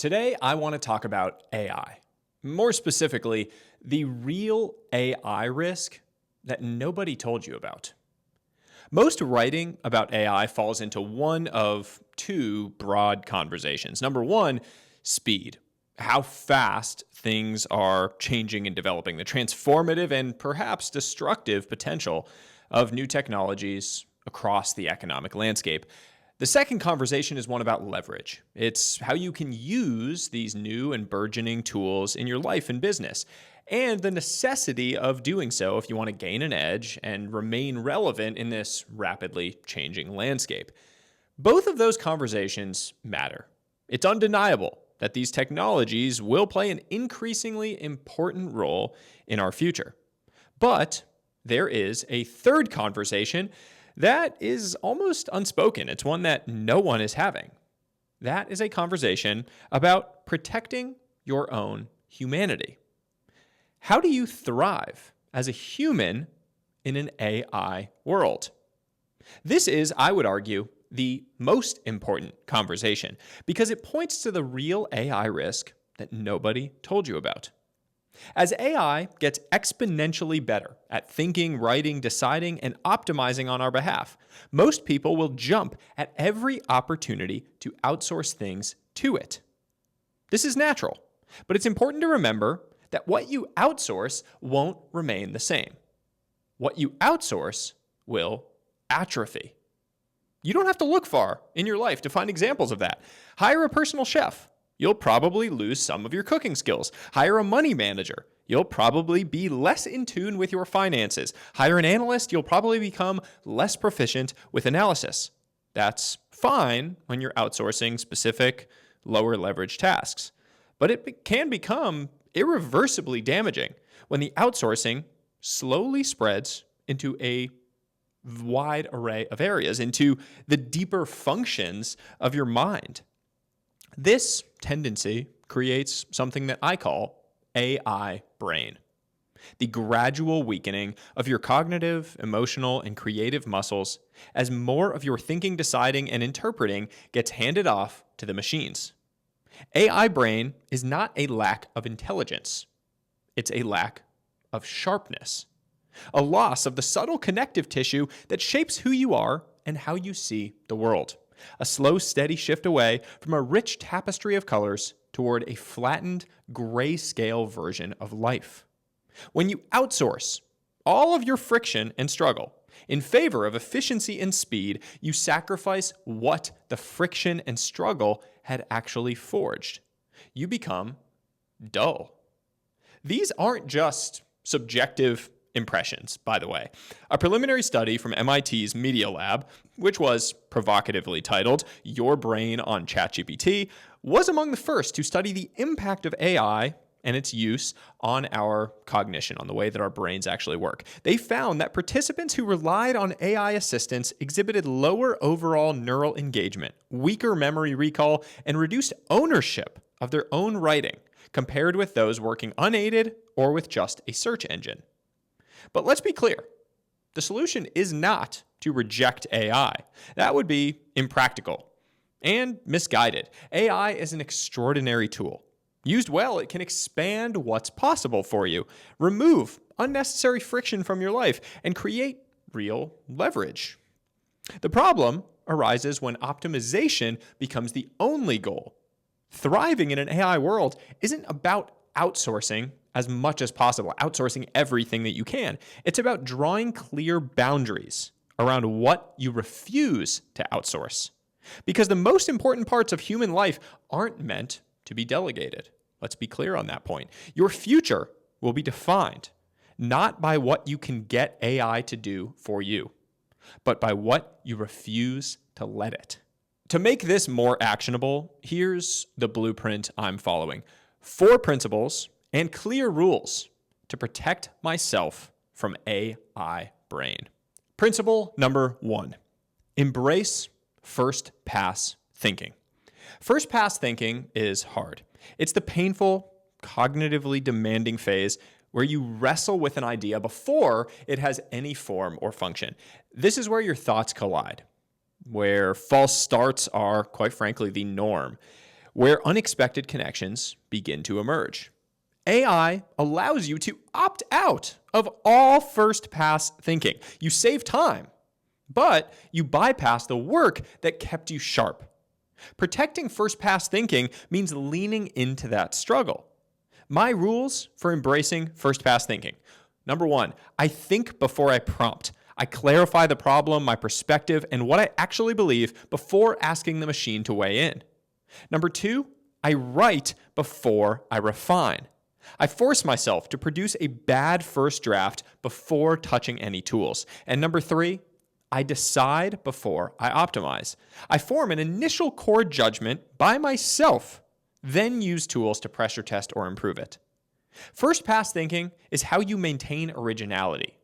Today, I want to talk about AI. More specifically, the real AI risk that nobody told you about. Most writing about AI falls into one of two broad conversations. Number one, speed. How fast things are changing and developing, the transformative and perhaps destructive potential of new technologies across the economic landscape. The second conversation is one about leverage. It's how you can use these new and burgeoning tools in your life and business, and the necessity of doing so if you want to gain an edge and remain relevant in this rapidly changing landscape. Both of those conversations matter. It's undeniable that these technologies will play an increasingly important role in our future. But there is a third conversation that is almost unspoken. It's one that no one is having. That is a conversation about protecting your own humanity. How do you thrive as a human in an AI world? This is, I would argue, the most important conversation because it points to the real AI risk that nobody told you about. As AI gets exponentially better at thinking, writing, deciding, and optimizing on our behalf, most people will jump at every opportunity to outsource things to it. This is natural, but it's important to remember that what you outsource won't remain the same. What you outsource will atrophy. You don't have to look far in your life to find examples of that. Hire a personal chef. You'll probably lose some of your cooking skills. Hire a money manager. You'll probably be less in tune with your finances. Hire an analyst. You'll probably become less proficient with analysis. That's fine when you're outsourcing specific lower leverage tasks. But it can become irreversibly damaging when the outsourcing slowly spreads into a wide array of areas, into the deeper functions of your mind. This tendency creates something that I call AI brain, the gradual weakening of your cognitive, emotional, and creative muscles as more of your thinking, deciding, and interpreting gets handed off to the machines. AI brain is not a lack of intelligence. It's a lack of sharpness, a loss of the subtle connective tissue that shapes who you are and how you see the world. A slow, steady shift away from a rich tapestry of colors toward a flattened, grayscale version of life. When you outsource all of your friction and struggle in favor of efficiency and speed, you sacrifice what the friction and struggle had actually forged. You become dull. These aren't just subjective impressions, by the way. A preliminary study from MIT's Media Lab, which was provocatively titled Your Brain on ChatGPT, was among the first to study the impact of AI and its use on our cognition, on the way that our brains actually work. They found that participants who relied on AI assistance exhibited lower overall neural engagement, weaker memory recall, and reduced ownership of their own writing compared with those working unaided or with just a search engine. But let's be clear, the solution is not to reject AI. That would be impractical and misguided. AI is an extraordinary tool. Used well, it can expand what's possible for you, remove unnecessary friction from your life, and create real leverage. The problem arises when optimization becomes the only goal. Thriving in an AI world isn't about outsourcing as much as possible, outsourcing everything that you can. It's about drawing clear boundaries around what you refuse to outsource. Because the most important parts of human life aren't meant to be delegated. Let's be clear on that point. Your future will be defined not by what you can get AI to do for you, but by what you refuse to let it. To make this more actionable, here's the blueprint I'm following. 4 principles and clear rules to protect myself from AI brain. Principle number 1, embrace first pass thinking. First pass thinking is hard. It's the painful, cognitively demanding phase where you wrestle with an idea before it has any form or function. This is where your thoughts collide, where false starts are, quite frankly, the norm, where unexpected connections begin to emerge. AI allows you to opt out of all first pass thinking. You save time, but you bypass the work that kept you sharp. Protecting first pass thinking means leaning into that struggle. My rules for embracing first pass thinking. Number 1, I think before I prompt. I clarify the problem, my perspective, and what I actually believe before asking the machine to weigh in. Number 2, I write before I refine. I force myself to produce a bad first draft before touching any tools. And number 3, I decide before I optimize. I form an initial core judgment by myself, then use tools to pressure test or improve it. First pass thinking is how you maintain originality.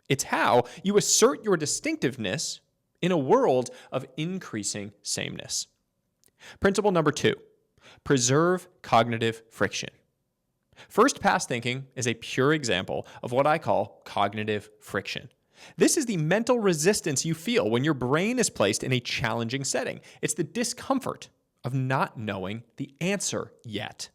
It's how you assert your distinctiveness in a world of increasing sameness. Principle number 2, preserve cognitive friction. First pass thinking is a pure example of what I call cognitive friction. This is the mental resistance you feel when your brain is placed in a challenging setting. It's the discomfort of not knowing the answer yet.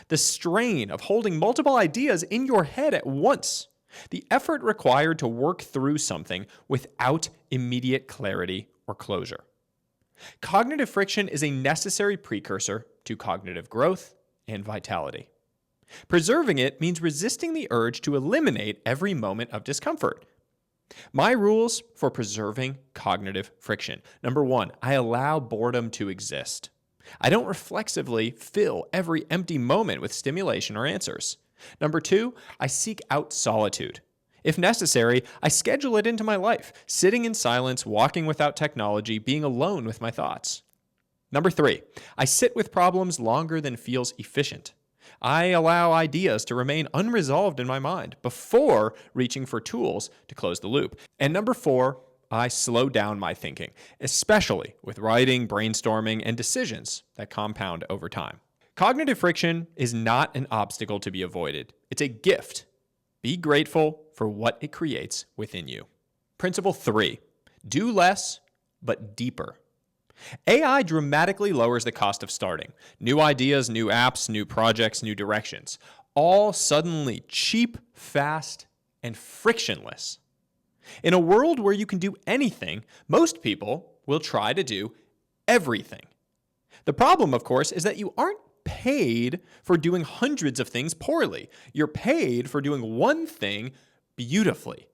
The strain of holding multiple ideas in your head at once. The effort required to work through something without immediate clarity or closure. Cognitive friction is a necessary precursor to cognitive growth and vitality. Preserving it means resisting the urge to eliminate every moment of discomfort. My rules for preserving cognitive friction. Number 1, I allow boredom to exist. I don't reflexively fill every empty moment with stimulation or answers. Number 2, I seek out solitude. If necessary, I schedule it into my life, sitting in silence, walking without technology, being alone with my thoughts. Number 3, I sit with problems longer than feels efficient. I allow ideas to remain unresolved in my mind before reaching for tools to close the loop. And number 4, I slow down my thinking, especially with writing, brainstorming, and decisions that compound over time. Cognitive friction is not an obstacle to be avoided. It's a gift. Be grateful for what it creates within you. Principle 3, do less, but deeper. AI dramatically lowers the cost of starting. New ideas, new apps, new projects, new directions. All suddenly cheap, fast, and frictionless. In a world where you can do anything, most people will try to do everything. The problem, of course, is that you aren't paid for doing hundreds of things poorly. You're paid for doing one thing beautifully.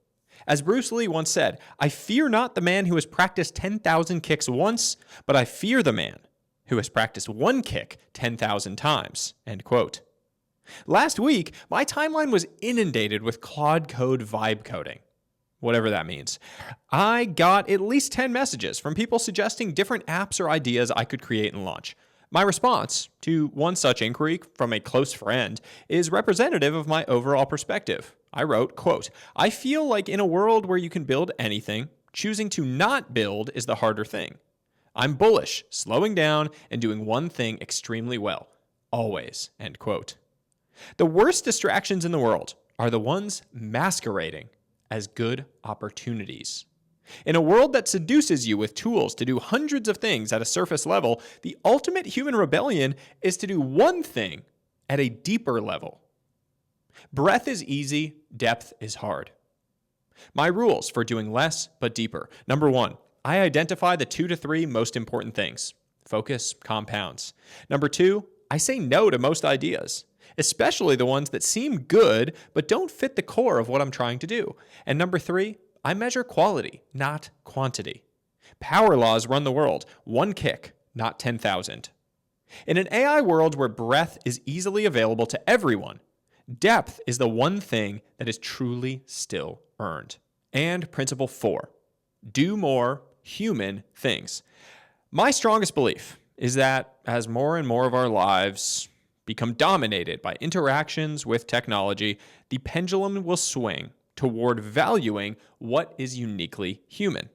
As Bruce Lee once said, I fear not the man who has practiced 10,000 kicks once, but I fear the man who has practiced one kick 10,000 times. End quote. Last week, my timeline was inundated with Claude Code vibe coding, whatever that means. I got at least 10 messages from people suggesting different apps or ideas I could create and launch. My response to one such inquiry from a close friend is representative of my overall perspective. I wrote, quote, I feel like in a world where you can build anything, choosing to not build is the harder thing. I'm bullish, slowing down and doing one thing extremely well. Always, end quote. The worst distractions in the world are the ones masquerading as good opportunities. In a world that seduces you with tools to do hundreds of things at a surface level, the ultimate human rebellion is to do one thing at a deeper level. Breadth is easy, depth is hard. My rules for doing less but deeper. Number 1, I identify the 2 to 3 most important things. Focus compounds. Number 2, I say no to most ideas, especially the ones that seem good but don't fit the core of what I'm trying to do. And number 3, I measure quality, not quantity. Power laws run the world. One kick, not 10,000. In an AI world where breadth is easily available to everyone, depth is the one thing that is truly still earned. And principle 4, do more human things. My strongest belief is that as more and more of our lives become dominated by interactions with technology, the pendulum will swing toward valuing what is uniquely human.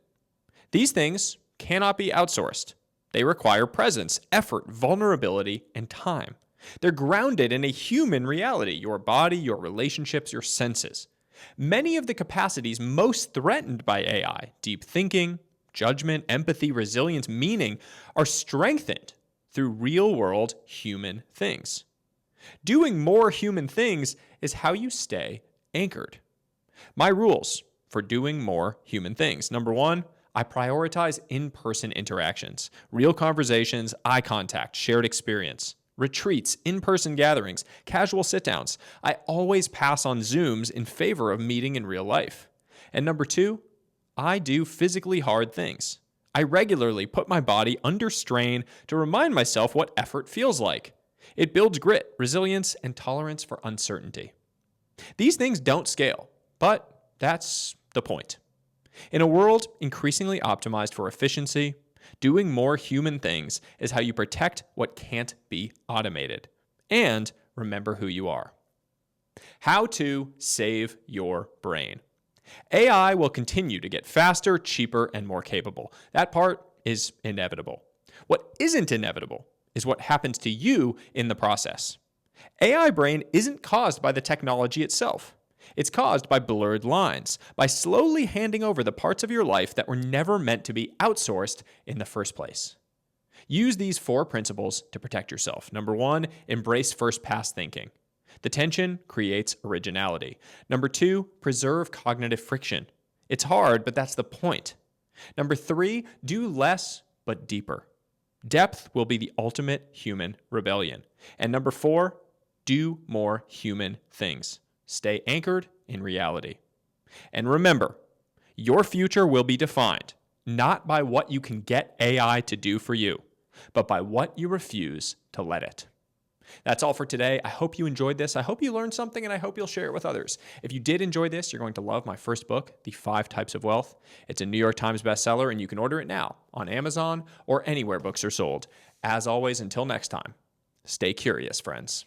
These things cannot be outsourced. They require presence, effort, vulnerability, and time. They're grounded in a human reality, your body, your relationships, your senses. Many of the capacities most threatened by AI, deep thinking, judgment, empathy, resilience, meaning, are strengthened through real-world human things. Doing more human things is how you stay anchored. My rules for doing more human things. Number one, I prioritize in-person interactions, real conversations, eye contact, shared experience, retreats, in-person gatherings, casual sit-downs. I always pass on Zooms in favor of meeting in real life. And number two, I do physically hard things. I regularly put my body under strain to remind myself what effort feels like. It builds grit, resilience, and tolerance for uncertainty. These things don't scale, but that's the point. In a world increasingly optimized for efficiency, doing more human things is how you protect what can't be automated. And remember who you are. How to save your brain. AI will continue to get faster, cheaper, and more capable. That part is inevitable. What isn't inevitable is what happens to you in the process. AI brain isn't caused by the technology itself. It's caused by blurred lines, by slowly handing over the parts of your life that were never meant to be outsourced in the first place. Use these 4 principles to protect yourself. Number 1, embrace first pass thinking. The tension creates originality. Number 2, preserve cognitive friction. It's hard, but that's the point. Number 3, do less but deeper. Depth will be the ultimate human rebellion. And number 4, do more human things. Stay anchored in reality. And remember, your future will be defined not by what you can get AI to do for you, but by what you refuse to let it. That's all for today. I hope you enjoyed this. I hope you learned something, and I hope you'll share it with others. If you did enjoy this, you're going to love my first book, The 5 Types of Wealth. It's a New York Times bestseller, and you can order it now on Amazon or anywhere books are sold. As always, until next time, stay curious, friends.